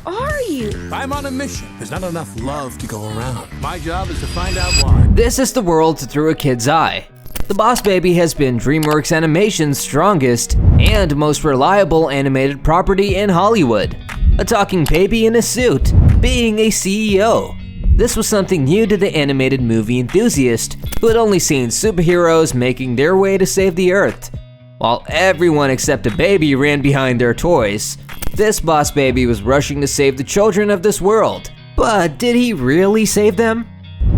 are you? I'm on a mission. There's not enough love to go around. My job is to find out why. This is the world through a kid's eye. The Boss Baby has been Dreamworks Animations' strongest and most reliable animated property in Hollywood. A talking baby in a suit, being a CEO. This was something new to the animated movie enthusiast who had only seen superheroes making their way to save the Earth. While everyone except a baby ran behind their toys, this Boss Baby was rushing to save the children of this world. But did he really save them?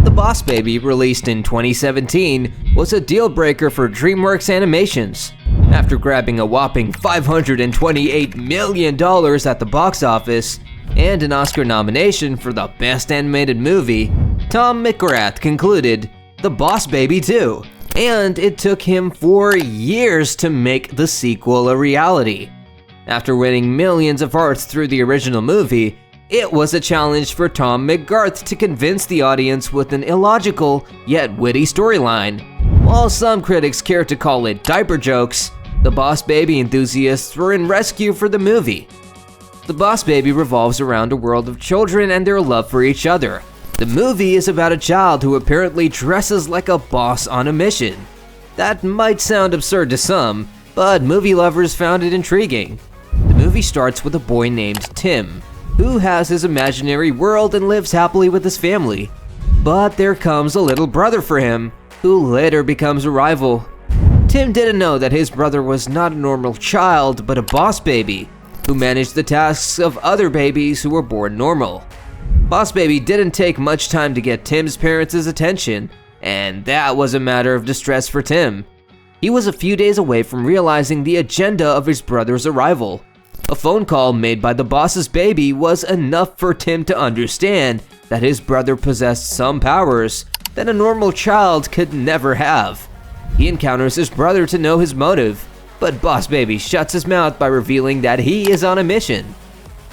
The Boss Baby, released in 2017, was a deal breaker for Dreamworks Animations. After grabbing a whopping $528 million at the box office and an Oscar nomination for the Best Animated Movie, Tom McGrath concluded The Boss Baby 2, and it took him 4 years to make the sequel a reality. After winning millions of hearts through the original movie, it was a challenge for Tom McGrath to convince the audience with an illogical yet witty storyline. While some critics care to call it diaper jokes, the Boss Baby enthusiasts were in rescue for the movie. The Boss Baby revolves around a world of children and their love for each other. The movie is about a child who apparently dresses like a boss on a mission. That might sound absurd to some, but movie lovers found it intriguing. The movie starts with a boy named Tim, who has his imaginary world and lives happily with his family. But there comes a little brother for him, who later becomes a rival. Tim didn't know that his brother was not a normal child, but a boss baby, who managed the tasks of other babies who were born normal. Boss Baby didn't take much time to get Tim's parents' attention, and that was a matter of distress for Tim. He was a few days away from realizing the agenda of his brother's arrival. A phone call made by the boss's baby was enough for Tim to understand that his brother possessed some powers that a normal child could never have. He encounters his brother to know his motive, but Boss Baby shuts his mouth by revealing that he is on a mission.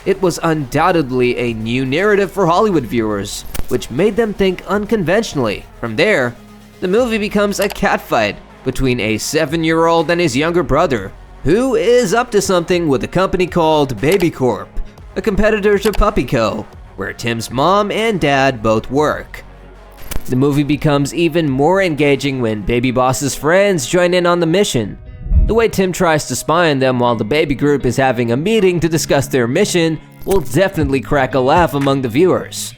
It was undoubtedly a new narrative for Hollywood viewers, which made them think unconventionally. From there, the movie becomes a catfight between a 7-year-old and his younger brother, who is up to something with a company called Baby Corp, a competitor to Puppy Co., where Tim's mom and dad both work. The movie becomes even more engaging when Baby Boss's friends join in on the mission. The way Tim tries to spy on them while the baby group is having a meeting to discuss their mission will definitely crack a laugh among the viewers.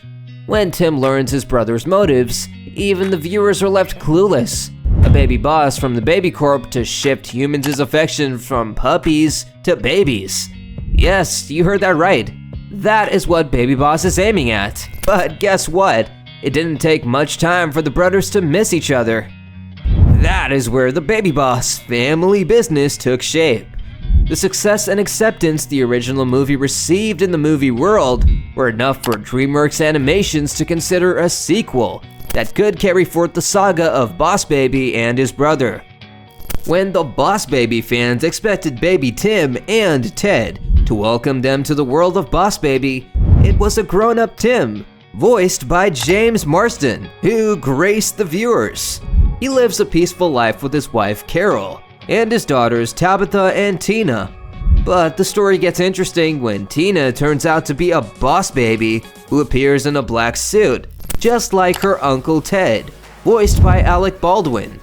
When Tim learns his brother's motives, even the viewers are left clueless. A baby boss from the Baby Corp to shift humans' affection from puppies to babies. Yes, you heard that right. That is what Baby Boss is aiming at. But guess what? It didn't take much time for the brothers to miss each other. That is where the Baby Boss family business took shape. The success and acceptance the original movie received in the movie world were enough for Dreamworks Animations to consider a sequel that could carry forth the saga of Boss Baby and his brother. When the Boss Baby fans expected baby Tim and Ted to welcome them to the world of Boss Baby, it was a grown-up Tim, voiced by James Marsden, who graced the viewers. He lives a peaceful life with his wife Carol and his daughters Tabitha and Tina. But the story gets interesting when Tina turns out to be a boss baby who appears in a black suit, just like her uncle Ted, voiced by Alec Baldwin.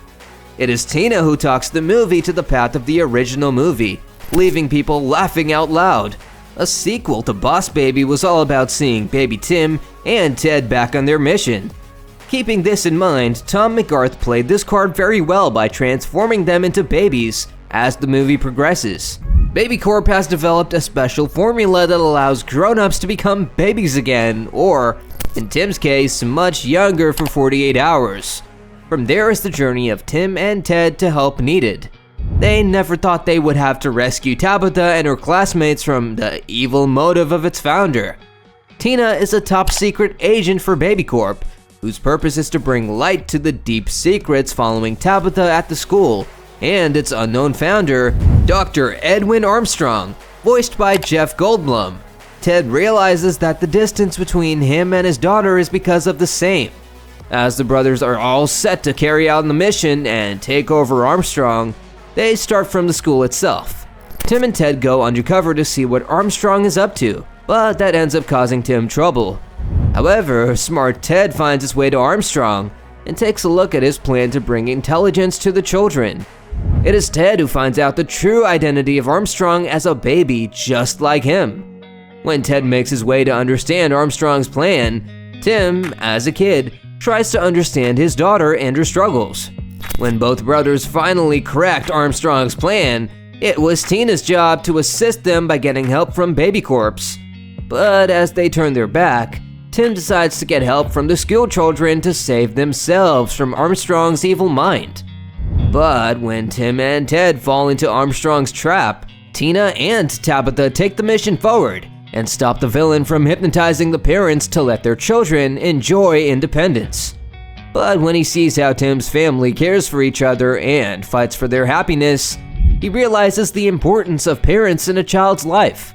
It is Tina who talks the movie to the path of the original movie, leaving people laughing out loud. A sequel to Boss Baby was all about seeing baby Tim and Ted back on their mission. Keeping this in mind, Tom McGrath played this card very well by transforming them into babies as the movie progresses. Baby Corp has developed a special formula that allows grown-ups to become babies again, or, in Tim's case, much younger for 48 hours. From there is the journey of Tim and Ted to help needed. They never thought they would have to rescue Tabitha and her classmates from the evil motive of its founder. Tina is a top-secret agent for Baby Corp, whose purpose is to bring light to the deep secrets following Tabitha at the school, and its unknown founder, Dr. Edwin Armstrong, voiced by Jeff Goldblum. Ted realizes that the distance between him and his daughter is because of the same. As the brothers are all set to carry out the mission and take over Armstrong, they start from the school itself. Tim and Ted go undercover to see what Armstrong is up to, but that ends up causing Tim trouble. However, smart Ted finds his way to Armstrong and takes a look at his plan to bring intelligence to the children. It is Ted who finds out the true identity of Armstrong as a baby just like him. When Ted makes his way to understand Armstrong's plan, Tim, as a kid, tries to understand his daughter and her struggles. When both brothers finally cracked Armstrong's plan, it was Tina's job to assist them by getting help from Baby Corpse. But as they turn their back, Tim decides to get help from the school children to save themselves from Armstrong's evil mind. But when Tim and Ted fall into Armstrong's trap, Tina and Tabitha take the mission forward and stop the villain from hypnotizing the parents to let their children enjoy independence. But when he sees how Tim's family cares for each other and fights for their happiness, he realizes the importance of parents in a child's life.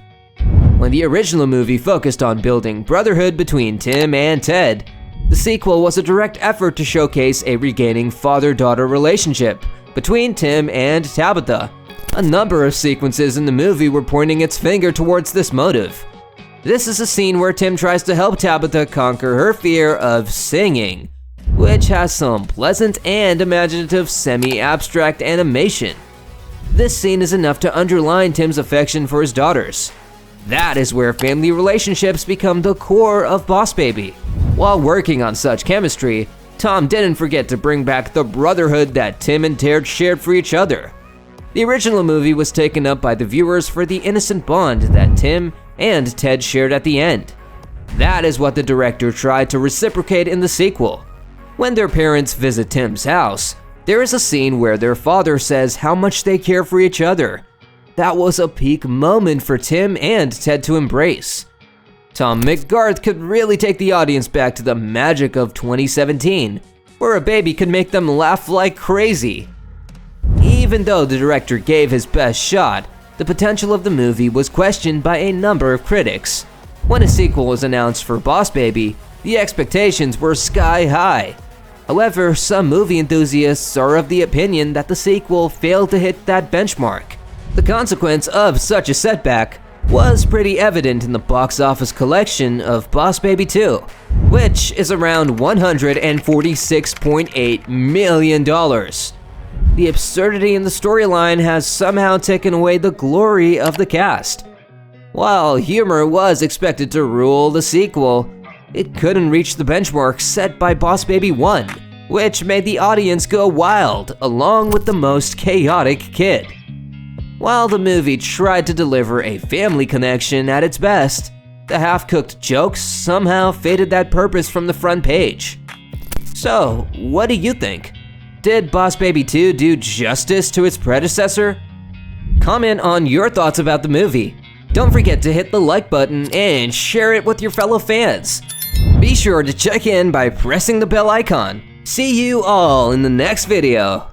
When the original movie focused on building brotherhood between Tim and Ted, the sequel was a direct effort to showcase a regaining father-daughter relationship between Tim and Tabitha. A number of sequences in the movie were pointing its finger towards this motive. This is a scene where Tim tries to help Tabitha conquer her fear of singing, which has some pleasant and imaginative semi-abstract animation. This scene is enough to underline Tim's affection for his daughters. That is where family relationships become the core of Boss Baby. While working on such chemistry, Tom didn't forget to bring back the brotherhood that Tim and Ted shared for each other. The original movie was taken up by the viewers for the innocent bond that Tim and Ted shared at the end. That is what the director tried to reciprocate in the sequel. When their parents visit Tim's house, there is a scene where their father says how much they care for each other. That was a peak moment for Tim and Ted to embrace. Tom McGarth could really take the audience back to the magic of 2017, where a baby could make them laugh like crazy. Even though the director gave his best shot, the potential of the movie was questioned by a number of critics. When a sequel was announced for Boss Baby, the expectations were sky high. However, some movie enthusiasts are of the opinion that the sequel failed to hit that benchmark. The consequence of such a setback was pretty evident in the box office collection of Boss Baby 2, which is around $146.8 million. The absurdity in the storyline has somehow taken away the glory of the cast. While humor was expected to rule the sequel, it couldn't reach the benchmark set by Boss Baby 1, which made the audience go wild along with the most chaotic kid. While the movie tried to deliver a family connection at its best, the half-cooked jokes somehow faded that purpose from the front page. So, what do you think? Did Boss Baby 2 do justice to its predecessor? Comment on your thoughts about the movie. Don't forget to hit the like button and share it with your fellow fans. Be sure to check in by pressing the bell icon. See you all in the next video.